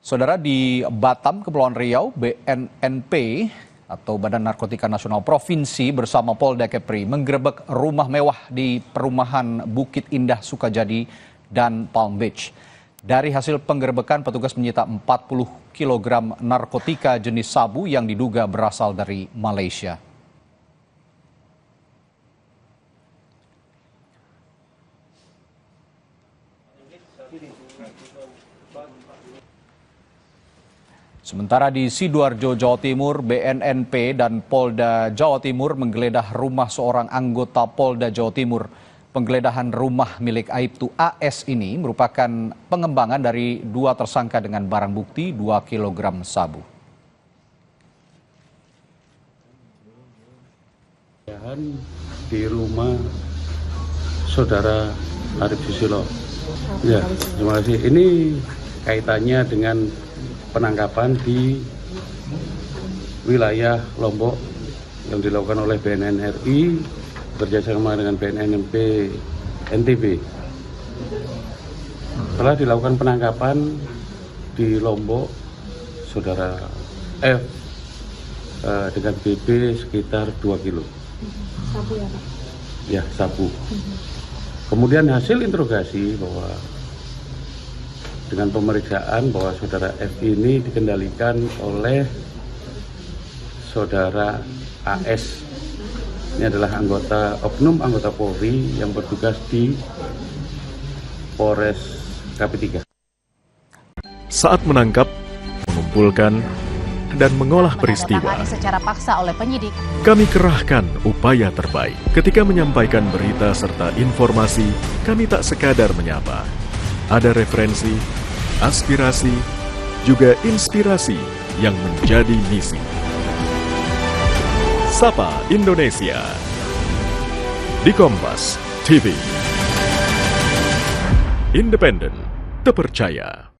Saudara, di Batam, Kepulauan Riau, BNNP atau Badan Narkotika Nasional Provinsi bersama Polda Kepri menggerebek rumah mewah di perumahan Bukit Indah, Sukajadi, dan Palm Beach. Dari hasil penggerebekan, petugas menyita 40 kg narkotika jenis sabu yang diduga berasal dari Malaysia. Sementara di Sidoarjo, Jawa Timur, BNNP dan Polda Jawa Timur menggeledah rumah seorang anggota Polda Jawa Timur. Penggeledahan rumah milik Aibtu AS ini merupakan pengembangan dari dua tersangka dengan barang bukti 2 kg sabu. Di rumah saudara Arif Susilo. Ya, terima kasih. Ini kaitannya dengan penangkapan di wilayah Lombok yang dilakukan oleh BNN RI bekerjasama dengan BNNP NTB. Setelah dilakukan penangkapan di Lombok, saudara F dengan BB sekitar 2 kilo. Sabu ya Pak? Ya, sabu. Kemudian hasil interogasi bahwa dengan pemeriksaan bahwa saudara F ini dikendalikan oleh saudara AS. Ini adalah oknum anggota Polri yang bertugas di Polres KP3. Saat menangkap, mengumpulkan, dan mengolah peristiwa, secara paksa oleh penyidik, kami kerahkan upaya terbaik. Ketika menyampaikan berita serta informasi, kami tak sekadar menyapa. Ada referensi, aspirasi, juga inspirasi yang menjadi misi. Sapa Indonesia di Kompas TV. Independen, terpercaya.